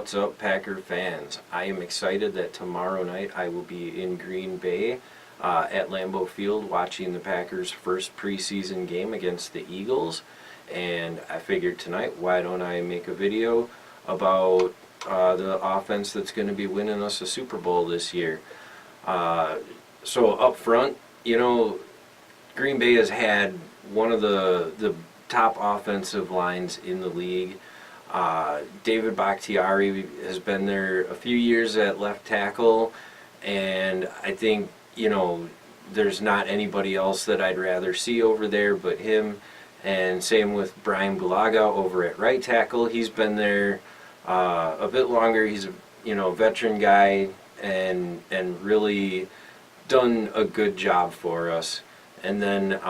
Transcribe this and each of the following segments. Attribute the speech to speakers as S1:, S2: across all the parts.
S1: What's up, Packer fans? I am excited that tomorrow night I will be in Green Bay at Lambeau Field watching the Packers' first preseason game against the Eagles. And I figured tonight, why don't I make a video about the offense that's going to be winning us a Super Bowl this year. So up front, Green Bay has had one of the top offensive lines in the league. David Bakhtiari has been there a few years at left tackle, and I think, there's not anybody else that I'd rather see over there but him. And same with Bryan Bulaga over at right tackle. He's been there a bit longer. He's a veteran guy and really done a good job for us. And then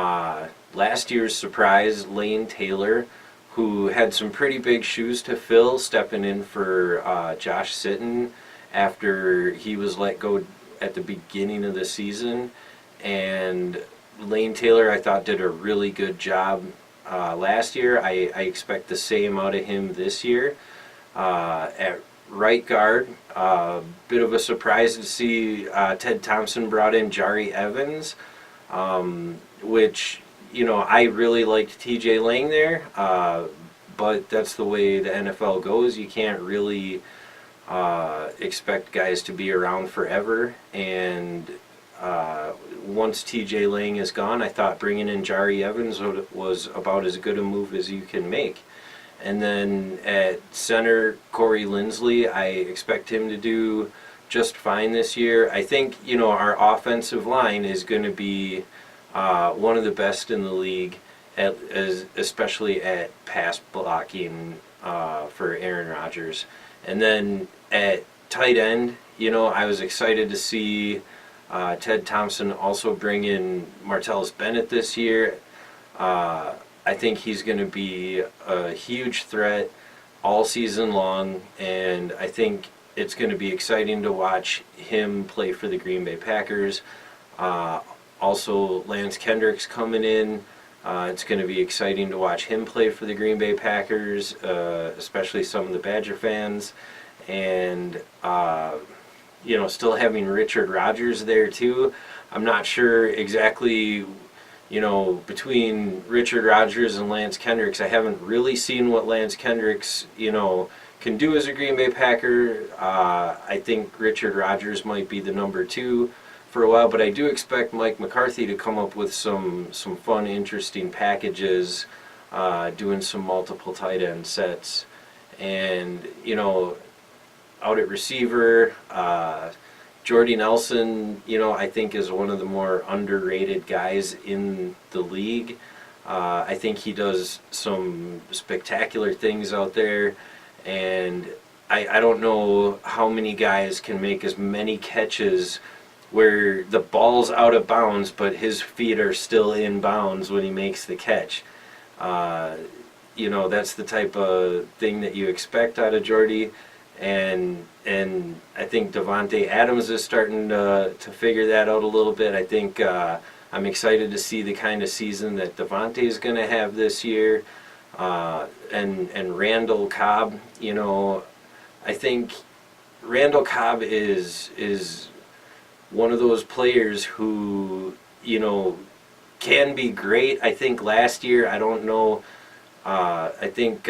S1: last year's surprise, Lane Taylor, who had some pretty big shoes to fill, stepping in for Josh Sitton after he was let go at the beginning of the season. And Lane Taylor, I thought, did a really good job last year. I expect the same out of him this year. At right guard, bit of a surprise to see Ted Thompson brought in Jahri Evans, which I really liked TJ Lang there, but that's the way the NFL goes. You can't really expect guys to be around forever, and once TJ Lang is gone, I thought bringing in Jahri Evans was about as good a move as you can make. And then at center, Corey Linsley, I expect him to do just fine this year. I think, our offensive line is going to be one of the best in the league, especially at pass blocking for Aaron Rodgers. And then at tight end, I was excited to see Ted Thompson also bring in Martellus Bennett this year. I think he's going to be a huge threat all season long, and I think it's going to be exciting to watch him play for the Green Bay Packers. Also, Lance Kendricks coming in. It's going to be exciting to watch him play for the Green Bay Packers, especially some of the Badger fans. And, still having Richard Rodgers there too. I'm not sure exactly, between Richard Rodgers and Lance Kendricks, I haven't really seen what Lance Kendricks, can do as a Green Bay Packer. I think Richard Rodgers might be the number 2 for a while, but I do expect Mike McCarthy to come up with some fun, interesting packages, doing some multiple tight end sets. And, out at receiver, Jordy Nelson, I think is one of the more underrated guys in the league. I think he does some spectacular things out there, and I don't know how many guys can make as many catches where the ball's out of bounds, but his feet are still in bounds when he makes the catch. That's the type of thing that you expect out of Jordy. And I think Davante Adams is starting to figure that out a little bit. I think I'm excited to see the kind of season that Davante is going to have this year. And Randall Cobb, I think Randall Cobb is one of those players who, can be great. I think last year, I don't know, I think,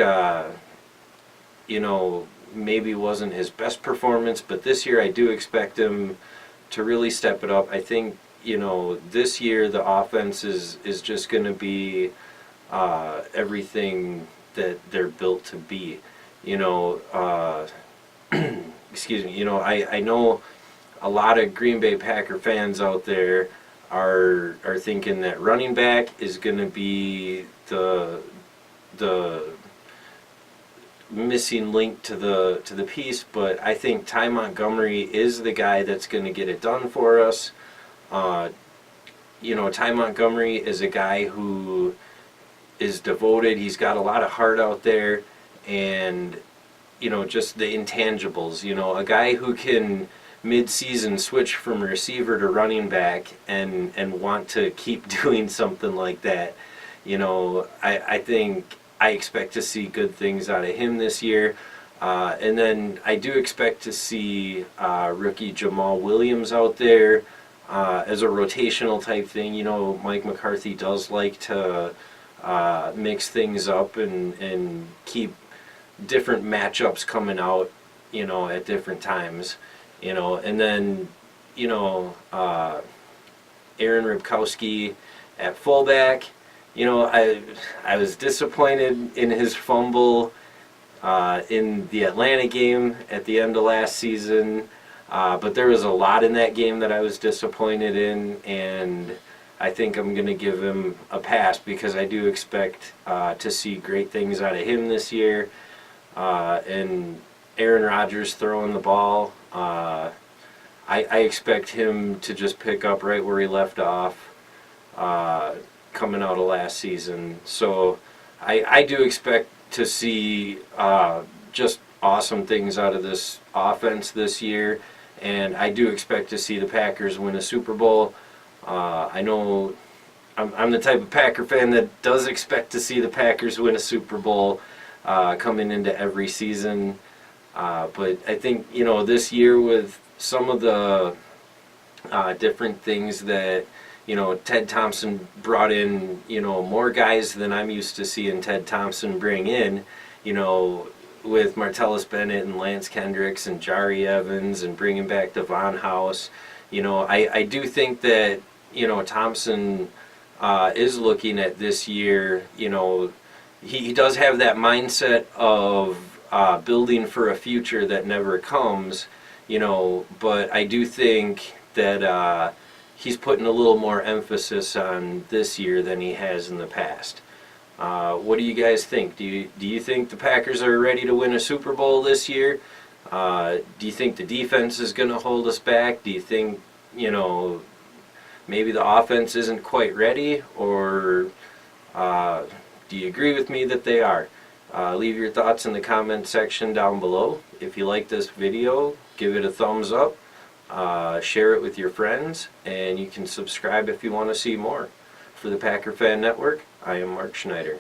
S1: maybe wasn't his best performance, but this year I do expect him to really step it up. I think, this year the offense is just going to be everything that they're built to be. Excuse me, I know a lot of Green Bay Packer fans out there are thinking that running back is going to be the missing link to the piece, but I think Ty Montgomery is the guy that's going to get it done for us. Ty Montgomery is a guy who is devoted. He's got a lot of heart out there, and just the intangibles. A guy who can mid-season switch from receiver to running back and want to keep doing something like that. I think I expect to see good things out of him this year. And then I do expect to see rookie Jamaal Williams out there as a rotational type thing. You know, Mike McCarthy does like to mix things up and keep different matchups coming out, you know, at different times, you know. And then, you know, Aaron Ripkowski at fullback. You know, I was disappointed in his fumble in the Atlanta game at the end of last season, but there was a lot in that game that I was disappointed in, and I think I'm going to give him a pass because I do expect to see great things out of him this year. And Aaron Rodgers throwing the ball, I expect him to just pick up right where he left off coming out of last season. So I do expect to see just awesome things out of this offense this year, and I do expect to see the Packers win a Super Bowl. I know I'm the type of Packer fan that does expect to see the Packers win a Super Bowl coming into every season, but I think, you know, this year with some of the different things that, you know, Ted Thompson brought in, you know, more guys than I'm used to seeing Ted Thompson bring in, you know, with Martellus Bennett and Lance Kendricks and Jahri Evans and bringing back Devon House. You know, I do think that, you know, Thompson is looking at this year, you know, he does have that mindset of building for a future that never comes, you know, but I do think that he's putting a little more emphasis on this year than he has in the past. What do you guys think? Do you think the Packers are ready to win a Super Bowl this year? Do you think the defense is going to hold us back? Do you think, you know, maybe the offense isn't quite ready? Or do you agree with me that they are? Leave your thoughts in the comment section down below. If you like this video, give it a thumbs up. Share it with your friends, and you can subscribe if you want to see more. For the Packer Fan Network, I am Mark Schneider.